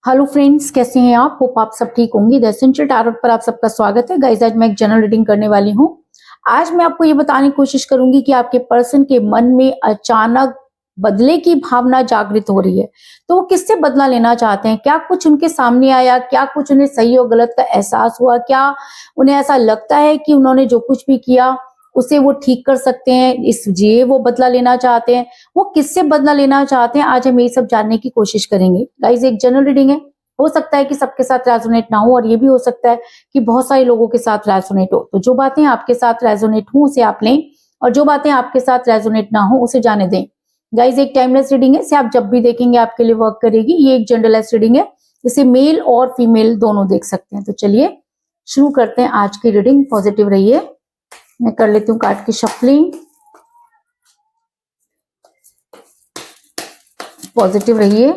Hello friends, कैसे हैं आप? होप आप सब ठीक होंगे। द एसेंशियल टैरोट पर आप सबका स्वागत है। गाइस, आज मैं एक जनरल रीडिंग करने वाली हूँ। आज मैं आपको ये बताने की कोशिश करूंगी कि आपके पर्सन के मन में अचानक बदले की भावना जागृत हो रही है, तो वो किससे बदला लेना चाहते हैं? क्या कुछ उनके सामने आया? क्या कुछ उन्हें सही और गलत का एहसास हुआ? क्या उन्हें ऐसा लगता है कि उन्होंने जो कुछ भी किया उसे वो ठीक कर सकते हैं, इसलिए वो बदला लेना चाहते हैं? वो किससे बदला लेना चाहते हैं, आज हम ये सब जानने की कोशिश करेंगे। गाइस, एक जनरल रीडिंग है, हो सकता है कि सबके साथ रेजोनेट ना हो, और ये भी हो सकता है कि बहुत सारे लोगों के साथ रेजोनेट हो। तो जो बातें आपके साथ रेजोनेट हो उसे आप लें, और जो बातें आपके साथ रेजोनेट ना हो उसे जाने दें। गाइस, एक टाइमलेस रीडिंग है, इसे आप जब भी देखेंगे आपके लिए वर्क करेगी। ये एक जनरलाइज रीडिंग है, इसे मेल और फीमेल दोनों देख सकते हैं। तो चलिए शुरू करते हैं आज की रीडिंग। पॉजिटिव रहिए। मैं कर लेती हूँ कार्ड की शफलिंग। पॉजिटिव रहिए।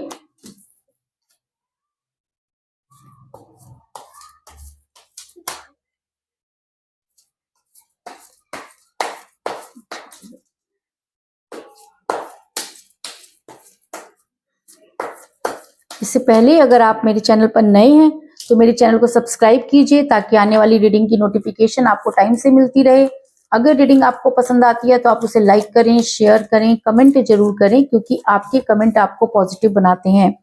इससे पहले अगर आप मेरे चैनल पर नए हैं तो मेरे चैनल को सब्सक्राइब कीजिए, ताकि आने वाली रीडिंग की नोटिफिकेशन आपको टाइम से मिलती रहे। अगर रीडिंग आपको पसंद आती है तो आप उसे लाइक करें, शेयर करें, कमेंट जरूर करें, क्योंकि आपके कमेंट आपको पॉजिटिव बनाते हैं।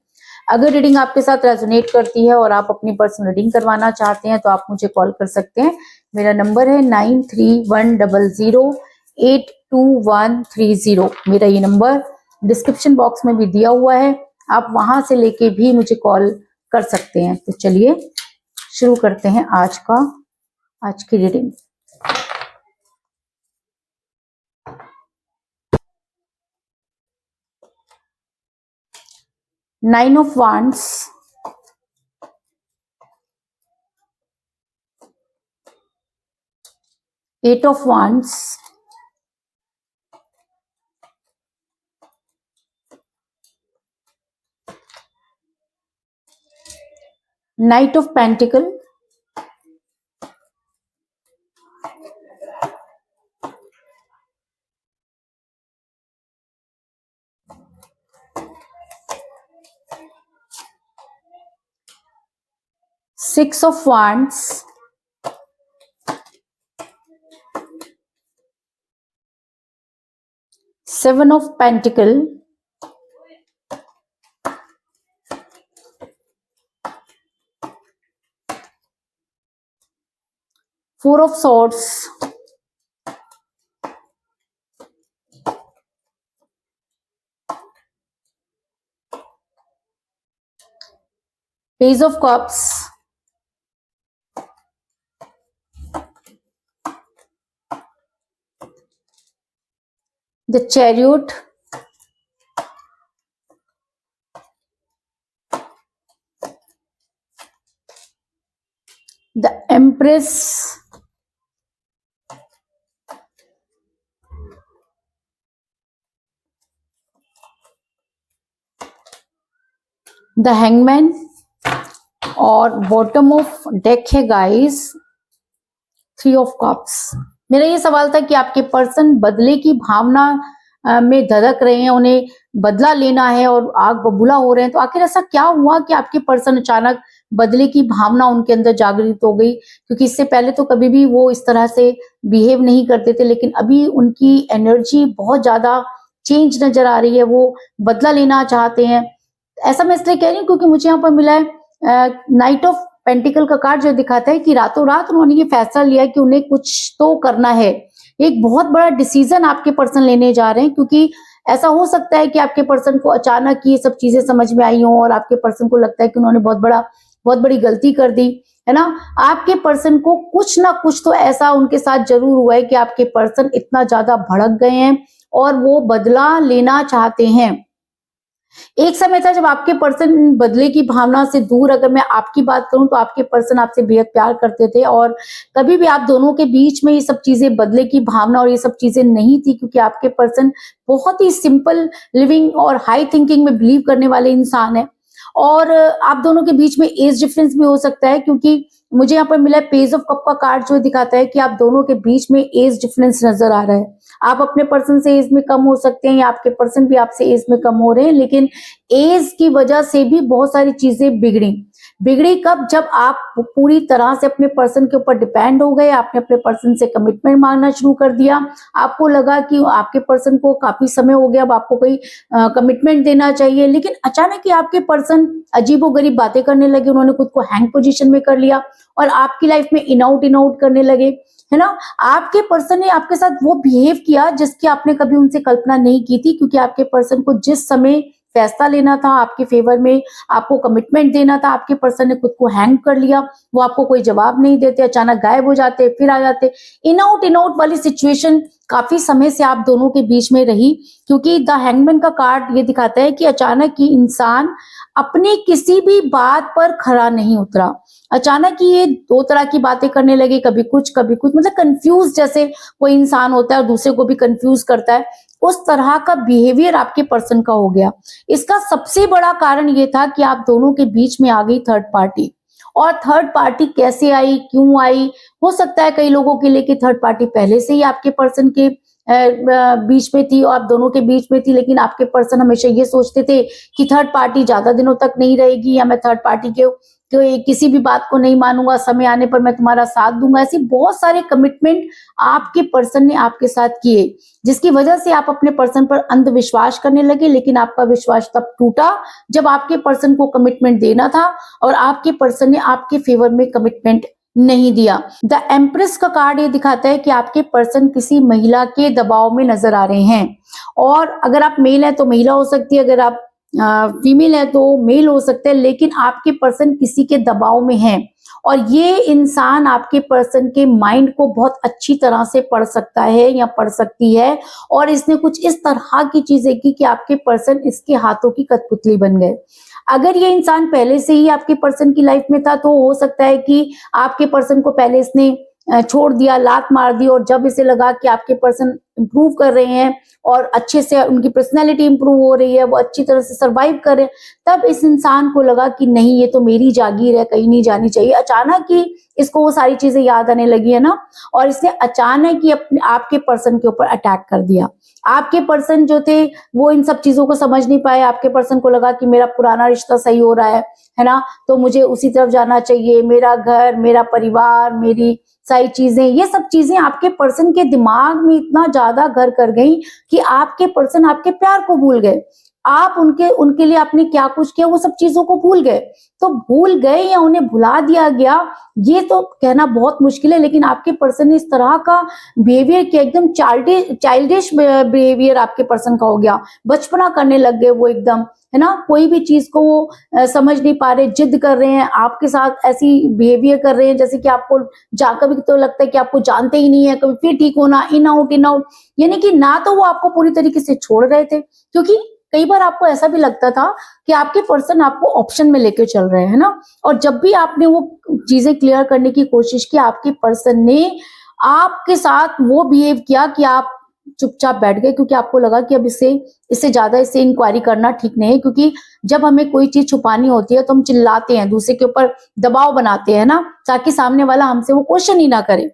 अगर रीडिंग आपके साथ रेजोनेट करती है और आप अपनी पर्सनल रीडिंग करवाना चाहते हैं तो आप मुझे कॉल कर सकते हैं। मेरा नंबर है 9310082130। मेरा ये नंबर डिस्क्रिप्शन बॉक्स में भी दिया हुआ है, आप वहां से लेके भी मुझे कॉल कर सकते हैं। तो चलिए शुरू करते हैं आज की reading. Nine of wands, eight of wands, knight of pentacle, six of wands, seven of pentacle, four of swords, page of cups, the chariot, the empress, the hangman, और बॉटम ऑफ डेक है guys three of cups. मेरा ये सवाल था कि आपके person बदले की भावना में धड़क रहे हैं, उन्हें बदला लेना है और आग बबूला हो रहे हैं। तो आखिर ऐसा क्या हुआ कि आपके पर्सन अचानक बदले की भावना उनके अंदर जागृत हो गई? क्योंकि इससे पहले तो कभी भी वो इस तरह से बिहेव नहीं करते थे, लेकिन अभी उनकी एनर्जी बहुत ज्यादा चेंज नजर आ रही है। वो बदला लेना चाहते हैं। ऐसा मैं इसलिए कह रही हूँ क्योंकि मुझे यहाँ पर मिला है नाइट ऑफ पेंटिकल का कार्ड, जो दिखाता है कि रातों रात उन्होंने ये फैसला लिया कि उन्हें कुछ तो करना है। एक बहुत बड़ा डिसीजन आपके पर्सन लेने जा रहे हैं, क्योंकि ऐसा हो सकता है कि आपके पर्सन को अचानक ये सब चीजें समझ में आई हो और आपके पर्सन को लगता है कि उन्होंने बहुत बड़ी गलती कर दी है ना। आपके पर्सन को कुछ ना कुछ तो ऐसा उनके साथ जरूर हुआ है कि आपके पर्सन इतना ज्यादा भड़क गए हैं और वो बदला लेना चाहते हैं। एक समय था जब आपके पर्सन बदले की भावना से दूर, अगर मैं आपकी बात करूं तो आपके पर्सन आपसे बेहद प्यार करते थे, और कभी भी आप दोनों के बीच में ये सब चीजें, बदले की भावना और ये सब चीजें नहीं थी, क्योंकि आपके पर्सन बहुत ही सिंपल लिविंग और हाई थिंकिंग में बिलीव करने वाले इंसान है। और आप दोनों के बीच में एज डिफरेंस भी हो सकता है, क्योंकि मुझे यहाँ पर मिला है पेज ऑफ कप का कार्ड, जो दिखाता है कि आप दोनों के बीच में एज डिफरेंस नजर आ रहा है। आप अपने पर्सन से एज में कम हो सकते हैं या आपके पर्सन भी आपसे एज में कम हो रहे हैं, लेकिन एज की वजह से भी बहुत सारी चीजें बिगड़ी कब? जब आप पूरी तरह से अपने पर्सन के ऊपर डिपेंड हो गए, आपने अपने पर्सन से कमिटमेंट मांगना शुरू कर दिया। आपको लगा कि आपके पर्सन को काफी समय हो गया, अब आपको कोई कमिटमेंट देना चाहिए, लेकिन अचानक ही आपके पर्सन अजीबोगरीब बातें करने लगे, उन्होंने खुद को हैंग पोजीशन में कर लिया और आपकी लाइफ में इन आउट करने लगे, है ना। आपके पर्सन ने आपके साथ वो बिहेव किया जिसकी आपने कभी उनसे कल्पना नहीं की थी, क्योंकि आपके पर्सन को जिस समय फैसला लेना था आपके फेवर में, आपको कमिटमेंट देना था, आपके पर्सन ने खुद को हैंग कर लिया। वो आपको कोई जवाब नहीं देते, अचानक गायब हो जाते, फिर आ जाते। इन आउट वाली सिचुएशन काफी समय से आप दोनों के बीच में रही, क्योंकि द हैंगमैन का कार्ड ये दिखाता है कि अचानक ही इंसान अपनी किसी भी बात पर खरा नहीं उतरा। अचानक ही ये दो तरह की बातें करने लगे, कभी कुछ मतलब कंफ्यूज, जैसे कोई इंसान होता है और दूसरे को भी कंफ्यूज करता है, उस तरह का बिहेवियर आपके पर्सन का हो गया। इसका सबसे बड़ा कारण ये था कि आप दोनों के बीच में आ गई थर्ड पार्टी। और थर्ड पार्टी कैसे आई, क्यों आई? हो सकता है कई लोगों के लिए कि थर्ड पार्टी पहले से ही आपके पर्सन के बीच में थी और आप दोनों के बीच में थी, लेकिन आपके पर्सन हमेशा ये सोचते थे कि थर्ड पार्टी ज्यादा दिनों तक नहीं रहेगी, या मैं थर्ड पार्टी के किसी भी बात को नहीं मानूंगा, समय आने पर मैं तुम्हारा साथ दूंगा। ऐसी बहुत सारे कमिटमेंट आपके पर्सन ने आपके साथ किए, जिसकी वजह से आप अपने पर्सन पर अंधविश्वास करने लगे। लेकिन आपका विश्वास तब टूटा जब आपके पर्सन को कमिटमेंट देना था और आपके पर्सन ने आपके फेवर में कमिटमेंट नहीं दिया। द एम्प्रेस का कार्ड ये दिखाता है कि आपके पर्सन किसी महिला के दबाव में नजर आ रहे हैं, और अगर आप मेल है तो महिला हो सकती है, अगर आप फीमेल है तो मेल हो सकते हैं, लेकिन आपके पर्सन किसी के दबाव में है और ये इंसान आपके पर्सन के माइंड को बहुत अच्छी तरह से पढ़ सकता है या पढ़ सकती है, और इसने कुछ इस तरह की चीजें की कि आपके पर्सन इसके हाथों की कठपुतली बन गए। अगर ये इंसान पहले से ही आपके पर्सन की लाइफ में था तो हो सकता है कि आपके पर्सन को पहले इसने छोड़ दिया, लात मार दी, और जब इसे लगा कि आपके पर्सन इंप्रूव कर रहे हैं और अच्छे से उनकी पर्सनैलिटी इंप्रूव हो रही है, वो अच्छी तरह से सर्वाइव कर रहे हैं, तब इस इंसान को लगा कि नहीं, ये तो मेरी जागीर है, कहीं नहीं जानी चाहिए। अचानक ही इसको वो सारी चीजें याद आने लगी है ना, और इसने अचानक ही अपने आपके पर्सन के ऊपर अटैक कर दिया। आपके पर्सन जो थे वो इन सब चीजों को समझ नहीं पाए। आपके पर्सन को लगा कि मेरा पुराना रिश्ता सही हो रहा है ना, तो मुझे उसी तरफ जाना चाहिए, मेरा घर, मेरा परिवार, मेरी सारी चीजें, ये सब चीजें आपके पर्सन के दिमाग में इतना ज्यादा घर कर गई कि आपके पर्सन आपके प्यार को भूल गए। आप उनके लिए आपने क्या कुछ किया वो सब चीजों को भूल गए। तो भूल गए या उन्हें भुला दिया गया, ये तो कहना बहुत मुश्किल है, लेकिन आपके पर्सन ने इस तरह का बिहेवियर किया, एकदम चाइल्डिश बिहेवियर आपके पर्सन का हो गया। बचपना करने लग गए वो एकदम, है ना। कोई भी चीज को वो समझ नहीं पा रहे, जिद कर रहे हैं, आपके साथ ऐसी बिहेवियर कर रहे हैं जैसे कि आपको कभी तो लगता है कि आपको जानते ही नहीं है, कभी फिर ठीक होना, इन आउट। यानी कि ना तो वो आपको पूरी तरीके से छोड़ रहे थे, क्योंकि कई बार आपको ऐसा भी लगता था कि आपके पर्सन आपको ऑप्शन में लेके चल रहे हैं, है ना। और जब भी आपने वो चीजें क्लियर करने की कोशिश की, आपके पर्सन ने आपके साथ वो बिहेव किया कि आप चुपचाप बैठ गए, क्योंकि आपको लगा कि अब इससे ज्यादा इससे इंक्वायरी करना ठीक नहीं है, क्योंकि जब हमें कोई चीज छुपानी होती है तो हम चिल्लाते हैं, दूसरे के ऊपर दबाव बनाते हैं ना, ताकि सामने वाला हमसे वो क्वेश्चन ही ना करे।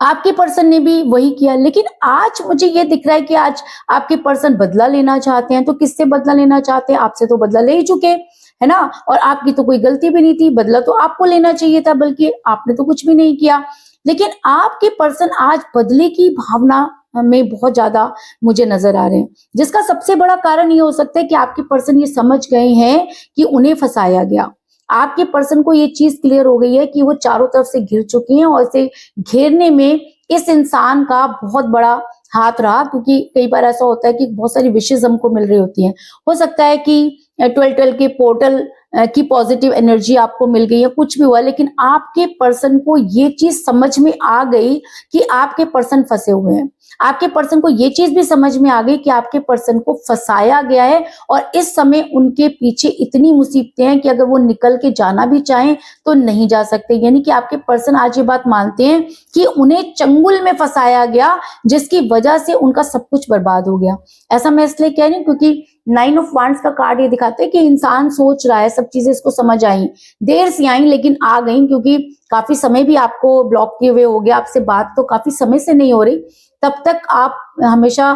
आपके पर्सन ने भी वही किया। लेकिन आज मुझे ये दिख रहा है कि आज आपके पर्सन बदला लेना चाहते हैं। तो किससे बदला लेना चाहते हैं? आपसे तो बदला ले ही चुके, है ना, और आपकी तो कोई गलती भी नहीं थी, बदला तो आपको लेना चाहिए था, बल्कि आपने तो कुछ भी नहीं किया। लेकिन आपके पर्सन आज बदले की भावना में बहुत ज्यादा मुझे नजर आ रहे हैं, जिसका सबसे बड़ा कारण ये हो सकता है कि आपके पर्सन ये समझ गए हैं कि उन्हें फंसाया गया। आपके पर्सन को ये चीज क्लियर हो गई है कि वो चारों तरफ से घिर चुकी हैं, और इसे घेरने में इस इंसान का बहुत बड़ा हाथ रहा, क्योंकि कई बार ऐसा होता है कि बहुत सारी विशेष हमको मिल रही होती हैं। हो सकता है कि 12 के पोर्टल की पॉजिटिव एनर्जी आपको मिल गई है, कुछ भी हुआ, लेकिन आपके पर्सन को ये चीज समझ में आ गई कि आपके पर्सन फंसे हुए हैं। आपके पर्सन को ये चीज भी समझ में आ गई कि आपके पर्सन को फंसाया गया है, और इस समय उनके पीछे इतनी मुसीबतें हैं कि अगर वो निकल के जाना भी चाहें तो नहीं जा सकते। यानी कि आपके पर्सन आज ये बात मानते हैं कि उन्हें चंगुल में फंसाया गया, जिसकी वजह से उनका सब कुछ बर्बाद हो गया। ऐसा मैं इसलिए कह रही हूँ क्योंकि 9 ऑफ वांड्स का कार्ड ये दिखाता है कि इंसान सोच रहा है, सब चीजें इसको समझ आई, देर से आई लेकिन आ गई, क्योंकि काफी समय भी आपको ब्लॉक किए हुए हो गया, आपसे बात तो काफी समय से नहीं हो रही। तब तक आप हमेशा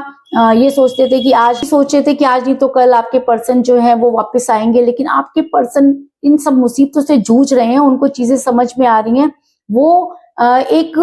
ये सोचते थे कि आज सोचे थे कि आज नहीं तो कल आपके पर्सन जो है वो वापस आएंगे, लेकिन आपके पर्सन इन सब मुसीबतों से जूझ रहे हैं, उनको चीजें समझ में आ रही हैं। वो एक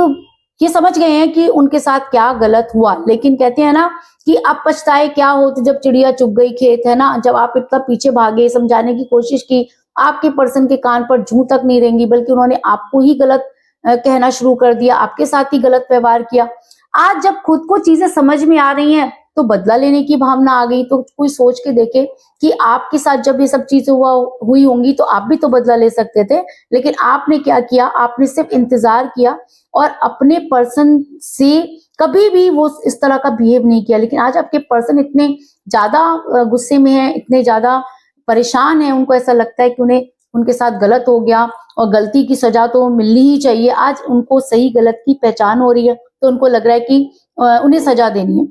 ये समझ गए हैं कि उनके साथ क्या गलत हुआ, लेकिन कहते हैं ना कि अब पछताए क्या होते जब चिड़िया चुग गई खेत, है ना। जब आप इतना पीछे भागे, समझाने की कोशिश की, आपके पर्सन के कान पर जूं तक नहीं रेंगी, बल्कि उन्होंने आपको ही गलत कहना शुरू कर दिया, आपके साथ ही गलत व्यवहार किया। आज जब खुद को चीजें समझ में आ रही हैं तो बदला लेने की भावना आ गई। तो कोई सोच के देखे कि आपके साथ जब ये सब चीजें हुई होंगी तो आप भी तो बदला ले सकते थे, लेकिन आपने क्या किया, आपने सिर्फ इंतजार किया और अपने पर्सन से कभी भी वो इस तरह का बिहेव नहीं किया। लेकिन आज आपके पर्सन इतने ज्यादा गुस्से में है, इतने ज्यादा परेशान है, उनको ऐसा लगता है कि उन्हें उनके साथ गलत हो गया और गलती की सजा तो मिलनी ही चाहिए। आज उनको सही गलत की पहचान हो रही है, तो उनको लग रहा है कि उन्हें सजा देनी है।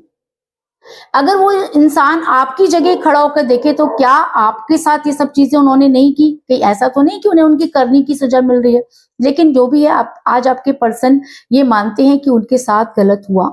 अगर वो इंसान आपकी जगह खड़ा होकर देखे तो क्या आपके साथ ये सब चीजें उन्होंने नहीं की? कहीं ऐसा तो नहीं कि उन्हें उनकी करनी की सजा मिल रही है। लेकिन जो भी है, आज आपके पर्सन ये मानते हैं कि उनके साथ गलत हुआ,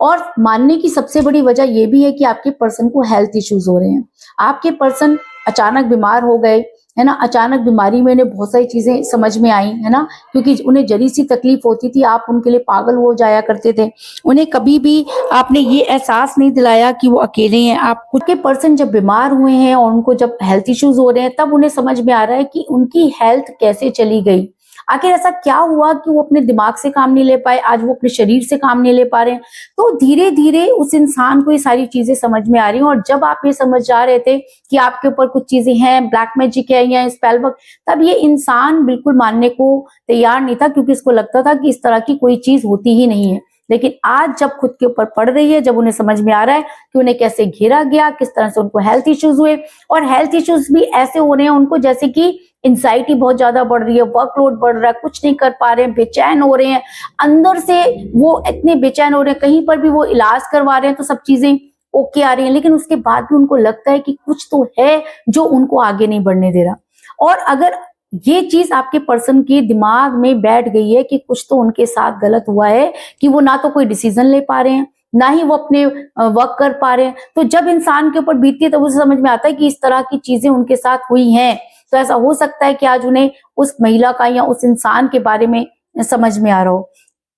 और मानने की सबसे बड़ी वजह ये भी है कि आपके पर्सन को हेल्थ इश्यूज हो रहे हैं। आपके पर्सन अचानक बीमार हो गए, है ना। अचानक बीमारी में उन्हें बहुत सारी चीजें समझ में आई, है ना, क्योंकि उन्हें जरी सी तकलीफ होती थी आप उनके लिए पागल हो जाया करते थे। उन्हें कभी भी आपने ये एहसास नहीं दिलाया कि वो अकेले हैं। आप खुद के पर्सन जब बीमार हुए हैं और उनको जब हेल्थ इश्यूज हो रहे हैं, तब उन्हें समझ में आ रहा है कि उनकी हेल्थ कैसे चली गई, आखिर ऐसा क्या हुआ कि वो अपने दिमाग से काम नहीं ले पाए, आज वो अपने शरीर से काम नहीं ले पा रहे हैं। तो धीरे धीरे उस इंसान को ये सारी चीजें समझ में आ रही हैं। और जब आप ये समझ जा रहे थे कि आपके ऊपर कुछ चीजें हैं, ब्लैक मैजिक है या स्पेल वर्क, तब ये इंसान बिल्कुल मानने को तैयार नहीं था, क्योंकि इसको लगता था कि इस तरह की कोई चीज होती ही नहीं है। लेकिन आज जब खुद के ऊपर पड़ रही है, जब उन्हें समझ में आ रहा है कि उन्हें कैसे घेरा गया, किस तरह से उनको हेल्थ इश्यूज हुए, और हेल्थ इश्यूज भी ऐसे हो रहे हैं उनको जैसे कि एंजाइटी बहुत ज्यादा बढ़ रही है, वर्कलोड बढ़ रहा है, कुछ नहीं कर पा रहे हैं, बेचैन हो रहे हैं, अंदर से वो इतने बेचैन हो रहे हैं। कहीं पर भी वो इलाज करवा रहे हैं तो सब चीजें ओके आ रही हैं, लेकिन उसके बाद भी उनको लगता है कि कुछ तो है जो उनको आगे नहीं बढ़ने दे रहा। और अगर ये चीज आपके पर्सन के दिमाग में बैठ गई है कि कुछ तो उनके साथ गलत हुआ है, कि वो ना तो कोई डिसीजन ले पा रहे हैं, ना ही वो अपने वर्क कर पा रहे हैं, तो जब इंसान के ऊपर बीतती है तो उसे समझ में आता है कि इस तरह की चीजें उनके साथ हुई हैं। तो ऐसा हो सकता है कि आज उन्हें उस महिला का या उस इंसान के बारे में समझ में आ रहा हो।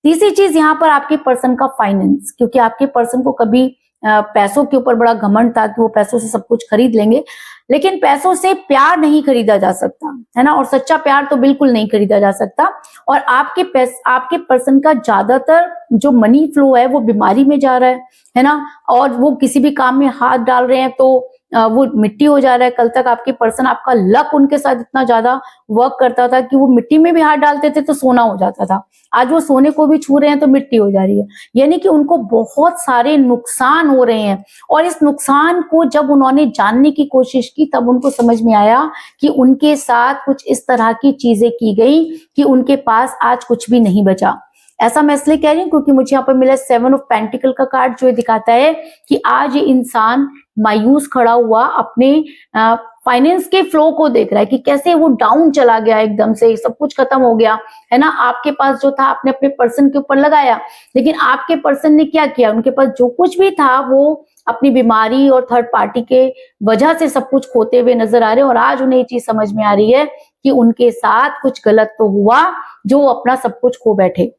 तीसरी चीज यहाँ पर आपके पर्सन का फाइनेंस, क्योंकि आपके पर्सन को कभी पैसों के ऊपर बड़ा घमंड था कि वो पैसों से सब कुछ खरीद लेंगे, लेकिन पैसों से प्यार नहीं खरीदा जा सकता, है ना। और सच्चा प्यार तो बिल्कुल नहीं खरीदा जा सकता। और आपके पर्सन का ज्यादातर जो मनी फ्लो है वो बीमारी में जा रहा है ना। और वो किसी भी काम में हाथ डाल रहे हैं तो वो मिट्टी हो जा रहा है। कल तक आपके पर्सन, आपका लक उनके साथ इतना ज्यादा वर्क करता था कि वो मिट्टी में भी हाथ डालते थे तो सोना हो जाता था। आज वो सोने को भी छू रहे हैं तो मिट्टी हो जा रही है। यानी कि उनको बहुत सारे नुकसान हो रहे हैं। और इस नुकसान को जब उन्होंने जानने की कोशिश की, तब उनको समझ में आया कि उनके साथ कुछ इस तरह की चीजें की गई कि उनके पास आज कुछ भी नहीं बचा। ऐसा मैं इसलिए कह रही हूँ क्योंकि मुझे यहाँ पर मिला 7 ऑफ पेंटिकल का कार्ड, जो दिखाता है कि आज ये इंसान मायूस खड़ा हुआ अपने फाइनेंस के फ्लो को देख रहा है कि कैसे वो डाउन चला गया, एकदम से सब कुछ खत्म हो गया, है ना। आपके पास जो था आपने अपने पर्सन के ऊपर लगाया, लेकिन आपके पर्सन ने क्या किया, उनके पास जो कुछ भी था वो अपनी बीमारी और थर्ड पार्टी के वजह से सब कुछ खोते हुए नजर आ रहे हैं। और आज उन्हें ये चीज समझ में आ रही है कि उनके साथ कुछ गलत तो हुआ, जो अपना सब कुछ खो बैठे।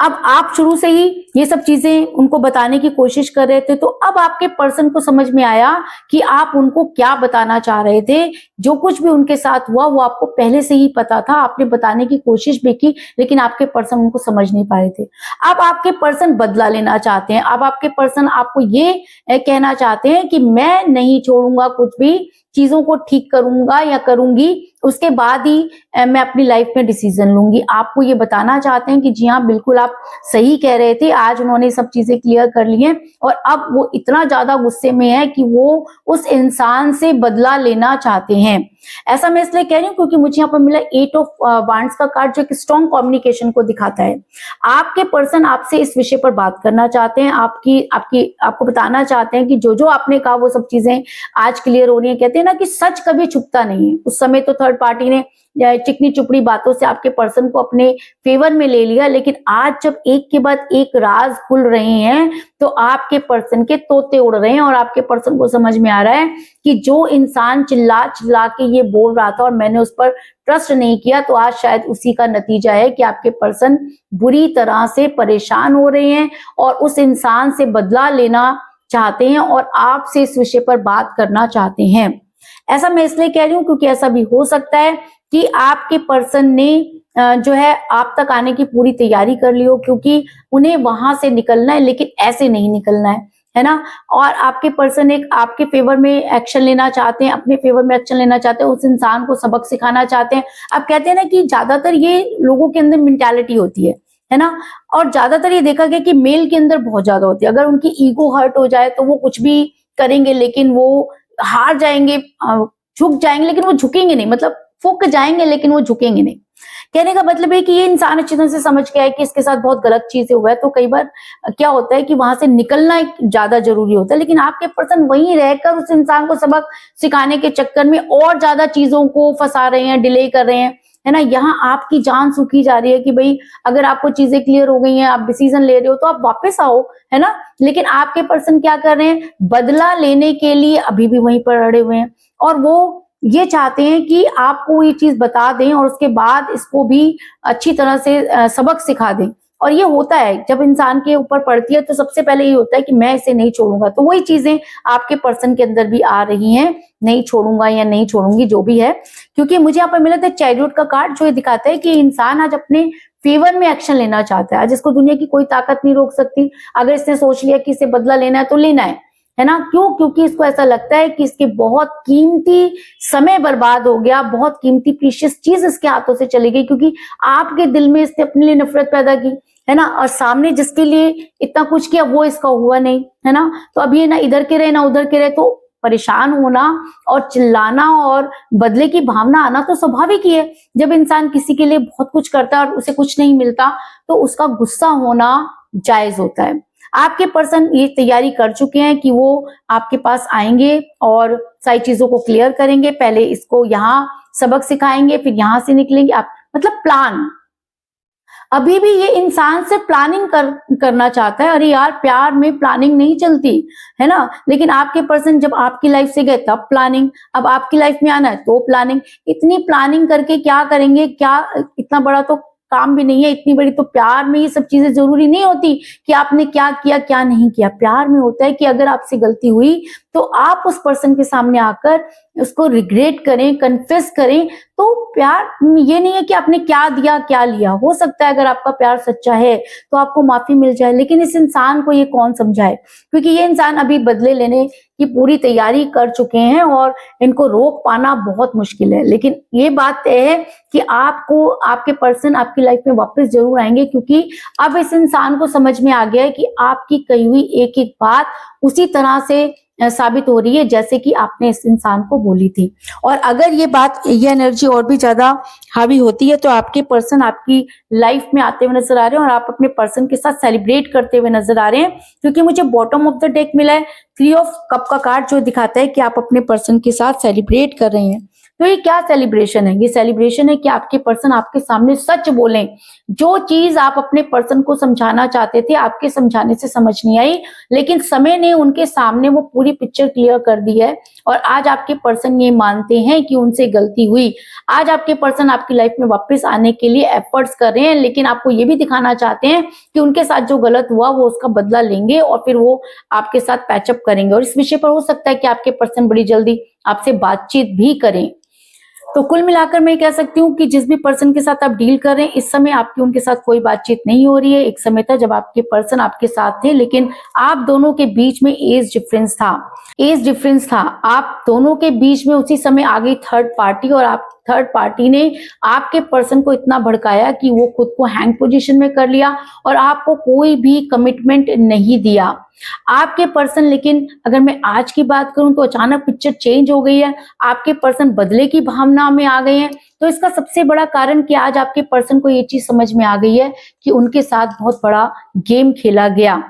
अब आप शुरू से ही ये सब चीजें उनको बताने की कोशिश कर रहे थे, तो अब आपके पर्सन को समझ में आया कि आप उनको क्या बताना चाह रहे थे। जो कुछ भी उनके साथ हुआ वो आपको पहले से ही पता था, आपने बताने की कोशिश भी की, लेकिन आपके पर्सन उनको समझ नहीं पा रहे थे। अब आपके पर्सन बदला लेना चाहते हैं। अब आपके पर्सन आपको ये कहना चाहते हैं कि मैं नहीं छोड़ूंगा कुछ भी, चीजों को ठीक करूंगा या करूंगी, उसके बाद ही मैं अपनी लाइफ में डिसीजन लूंगी। आपको ये बताना चाहते हैं कि जी हाँ, बिल्कुल आप सही कह रहे थे, आज उन्होंने सब चीजें क्लियर कर ली हैं और अब वो इतना ज्यादा गुस्से में है कि वो उस इंसान से बदला लेना चाहते हैं। ऐसा मैं इसलिए कह रही हूँ क्योंकि मुझे यहाँ पर मिला 8 ऑफ वांड्स का कार्ड, जो एक स्ट्रॉन्ग कम्युनिकेशन को दिखाता है। आपके पर्सन आपसे इस विषय पर बात करना चाहते हैं, आपको बताना चाहते हैं कि जो आपने कहा वो सब चीजें आज क्लियर हो रही है। कहते हैं ना कि सच कभी छुपता नहीं है। उस समय तो थर्ड पार्टी ने चिकनी चुपड़ी बातों से आपके पर्सन को अपने फेवर में ले लिया, लेकिन आज जब एक के बाद एक राज खुल रहे हैं तो आपके पर्सन के तोते उड़ रहे हैं और आपके पर्सन को समझ में आ रहा है कि जो इंसान चिल्ला चिल्ला के ये बोल रहा था और मैंने उस पर ट्रस्ट नहीं किया, तो आज शायद उसी का नतीजा है कि आपके पर्सन बुरी तरह से परेशान हो रहे हैं और उस इंसान से बदला लेना चाहते हैं और आपसे इस विषय पर बात करना चाहते हैं। ऐसा मैं इसलिए कह रही हूँ क्योंकि ऐसा भी हो सकता है कि आपके पर्सन ने जो है आप तक आने की पूरी तैयारी कर ली हो, क्योंकि उन्हें वहां से निकलना है, लेकिन ऐसे नहीं निकलना है ना। और आपके पर्सन एक आपके फेवर में एक्शन लेना चाहते हैं, अपने फेवर में एक्शन लेना चाहते हैं, उस इंसान को सबक सिखाना चाहते हैं। अब कहते हैं ना कि ज्यादातर ये लोगों के अंदर मेंटालिटी होती है ना, और ज्यादातर ये देखा गया कि मेल के अंदर बहुत ज्यादा होती है। अगर उनकी ईगो हर्ट हो जाए तो वो कुछ भी करेंगे, लेकिन वो हार जाएंगे, झुक जाएंगे, लेकिन वो झुकेंगे नहीं, मतलब फूक जाएंगे लेकिन वो झुकेंगे नहीं। कहने का मतलब है कि ये इंसान अच्छी तरह से समझ गया है कि इसके साथ बहुत गलत चीजें हुआ है, तो कई बार क्या होता है कि वहां से निकलना ज्यादा जरूरी होता है। लेकिन आपके पर्सन वहीं रहकर उस इंसान को सबक सिखाने के चक्कर में और ज्यादा चीजों को फंसा रहे हैं, डिले कर रहे हैं, है ना। यहाँ आपकी जान सूखी जा रही है कि भाई अगर आपको चीजें क्लियर हो गई हैं, आप डिसीजन ले रहे हो तो आप वापस आओ, है ना। लेकिन आपके पर्सन क्या कर रहे हैं, बदला लेने के लिए अभी भी वहीं पर अड़े हुए हैं और वो ये चाहते हैं कि आपको ये चीज बता दें और उसके बाद इसको भी अच्छी तरह से सबक सिखा दें। और ये होता है जब इंसान के ऊपर पड़ती है तो सबसे पहले ये होता है कि मैं इसे नहीं छोड़ूंगा, तो वही चीजें आपके पर्सन के अंदर भी आ रही हैं, नहीं छोड़ूंगा या नहीं छोड़ूंगी जो भी है। क्योंकि मुझे यहाँ पर मिला था चैरियट का कार्ड, जो ये दिखाता है कि इंसान आज अपने फेवर में एक्शन लेना चाहता है। आज इसको दुनिया की कोई ताकत नहीं रोक सकती। अगर इसने सोच लिया कि इसे बदला लेना है तो लेना है ना। क्यों? क्योंकि इसको ऐसा लगता है कि इसके बहुत कीमती समय बर्बाद हो गया, बहुत कीमती प्रीशियस चीज इसके हाथों से चली गई, क्योंकि आपके दिल में इसने अपने लिए नफरत पैदा की, है ना। और सामने जिसके लिए इतना कुछ किया वो इसका हुआ नहीं, है ना। तो अब ये ना इधर के रहे ना उधर के रहे, तो परेशान होना और चिल्लाना और बदले की भावना आना तो स्वाभाविक ही है। जब इंसान किसी के लिए बहुत कुछ करता है और उसे कुछ नहीं मिलता तो उसका गुस्सा होना जायज होता है। आपके पर्सन ये तैयारी कर चुके हैं कि वो आपके पास आएंगे और सारी चीजों को क्लियर करेंगे। पहले इसको यहाँ सबक सिखाएंगे, फिर यहाँ से निकलेंगे। आप मतलब प्लान, अभी भी ये इंसान से प्लानिंग करना चाहता है। अरे यार, प्यार में प्लानिंग नहीं चलती, है ना। लेकिन आपके पर्सन जब आपकी लाइफ से गए तब प्लानिंग, अब आपकी लाइफ में आना है तो प्लानिंग। इतनी प्लानिंग करके क्या करेंगे, क्या इतना बड़ा तो काम भी नहीं है, इतनी बड़ी तो प्यार में ये सब चीजें जरूरी नहीं होती कि आपने क्या किया क्या नहीं किया। प्यार में होता है कि अगर आपसे गलती हुई तो आप उस पर्सन के सामने आकर उसको रिग्रेट करें, कन्फेस करें। तो प्यार ये नहीं है कि आपने क्या दिया क्या लिया। हो सकता है अगर आपका प्यार सच्चा है तो आपको माफी मिल जाए, लेकिन इस इंसान को ये कौन समझाए, क्योंकि ये इंसान अभी बदले लेने की पूरी तैयारी कर चुके हैं और इनको रोक पाना बहुत मुश्किल है। लेकिन ये बात तय है कि आपको आपके पर्सन आपकी लाइफ में वापस जरूर आएंगे, क्योंकि अब इस इंसान को समझ में आ गया है कि आपकी कही हुई एक एक बात उसी तरह से साबित हो रही है जैसे कि आपने इस इंसान को बोली थी। और अगर ये बात, ये एनर्जी और भी ज्यादा हावी होती है तो आपके पर्सन आपकी लाइफ में आते हुए नजर आ रहे हैं और आप अपने पर्सन के साथ सेलिब्रेट करते हुए नजर आ रहे हैं। क्योंकि मुझे बॉटम ऑफ द डेक मिला है 3 ऑफ कप का कार्ड, जो दिखाता है कि आप अपने पर्सन के साथ सेलिब्रेट कर रहे हैं। तो ये क्या सेलिब्रेशन है? ये सेलिब्रेशन है कि आपके पर्सन आपके सामने सच बोलें। जो चीज आप अपने पर्सन को समझाना चाहते थे, आपके समझाने से समझ नहीं आई, लेकिन समय ने उनके सामने वो पूरी पिक्चर क्लियर कर दी है और आज आपके पर्सन ये मानते हैं कि उनसे गलती हुई। आज आपके पर्सन आपकी लाइफ में वापस आने के लिए एफर्ट्स कर रहे हैं, लेकिन आपको ये भी दिखाना चाहते हैं कि उनके साथ जो गलत हुआ वो उसका बदला लेंगे और फिर वो आपके साथ पैचअप करेंगे। और इस विषय पर हो सकता है कि आपके पर्सन बड़ी जल्दी आपसे बातचीत भी करें। तो कुल मिलाकर मैं कह सकती हूँ कि जिस भी पर्सन के साथ आप डील कर रहे हैं, इस समय आपकी उनके साथ कोई बातचीत नहीं हो रही है। एक समय था जब आपके पर्सन आपके साथ थे, लेकिन आप दोनों के बीच में एज डिफरेंस था। आप दोनों के बीच में उसी समय आ गई थर्ड पार्टी और आप थर्ड पार्टी ने आपके पर्सन को इतना भड़काया कि वो खुद को हैंग पोजीशन में कर लिया और आपको कोई भी कमिटमेंट नहीं दिया। आपके पर्सन, लेकिन अगर मैं आज की बात करूं तो अचानक पिक्चर चेंज हो गई है, आपके पर्सन बदले की भावना में आ गए हैं। तो इसका सबसे बड़ा कारण कि आज आपके पर्सन को ये चीज समझ में आ गई है कि उनके साथ बहुत बड़ा गेम खेला गया।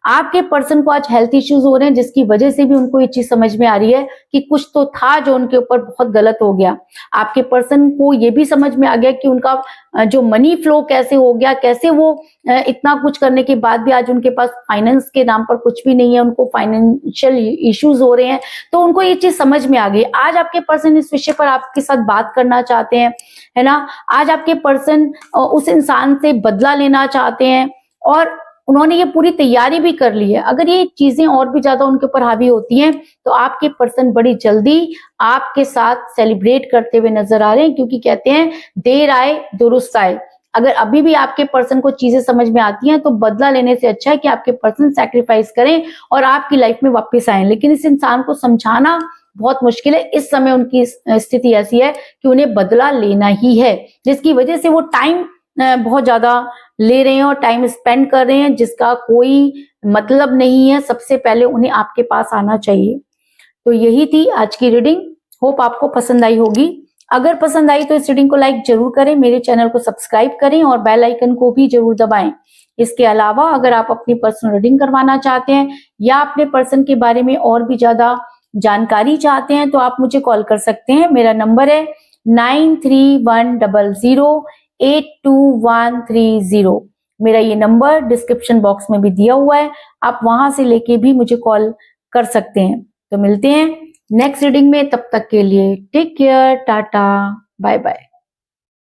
आपके पर्सन को आज हेल्थ इश्यूज हो रहे हैं, जिसकी वजह से भी उनको ये चीज समझ में आ रही है कि कुछ तो था जो उनके ऊपर बहुत गलत हो गया। आपके पर्सन को ये भी समझ में आ गया कि उनका जो मनी फ्लो कैसे हो गया, कैसे वो इतना कुछ करने के बाद भी आज उनके पास फाइनेंस के नाम पर कुछ भी नहीं है, उनको फाइनेंशियल इश्यूज हो रहे हैं। तो उनको ये चीज समझ में आ गई। आज आपके पर्सन इस विषय पर आपके साथ बात करना चाहते हैं, है ना। आज आपके पर्सन उस इंसान से बदला लेना चाहते हैं और उन्होंने ये पूरी तैयारी भी कर ली है। अगर ये चीजें और भी ज्यादा उनके ऊपर हावी होती हैं तो आपके पर्सन बड़ी जल्दी आपके साथ सेलिब्रेट करते हुए नजर आ रहे हैं, क्योंकि कहते हैं देर आए दुरुस्त आए। अगर अभी भी आपके पर्सन को चीजें समझ में आती हैं तो बदला लेने से अच्छा है कि आपके पर्सन सैक्रिफाइस करें और आपकी लाइफ में वापस आए। लेकिन इस इंसान को समझाना बहुत मुश्किल है। इस समय उनकी स्थिति ऐसी है कि उन्हें बदला लेना ही है, जिसकी वजह से वो टाइम बहुत ज्यादा ले रहे हैं और टाइम स्पेंड कर रहे हैं, जिसका कोई मतलब नहीं है। सबसे पहले उन्हें आपके पास आना चाहिए। तो यही थी आज की रीडिंग। होप आपको पसंद आई होगी। अगर पसंद आई तो इस रीडिंग को लाइक जरूर करें, मेरे चैनल को सब्सक्राइब करें और बेल आइकन को भी जरूर दबाएं। इसके अलावा अगर आप अपनी पर्सनल रीडिंग करवाना चाहते हैं या अपने पर्सन के बारे में और भी ज्यादा जानकारी चाहते हैं तो आप मुझे कॉल कर सकते हैं। मेरा नंबर है 9310082130। मेरा ये नंबर डिस्क्रिप्शन बॉक्स में भी दिया हुआ है, आप वहां से लेके भी मुझे कॉल कर सकते हैं। तो मिलते हैं नेक्स्ट रीडिंग में, तब तक के लिए take care, tata, bye bye.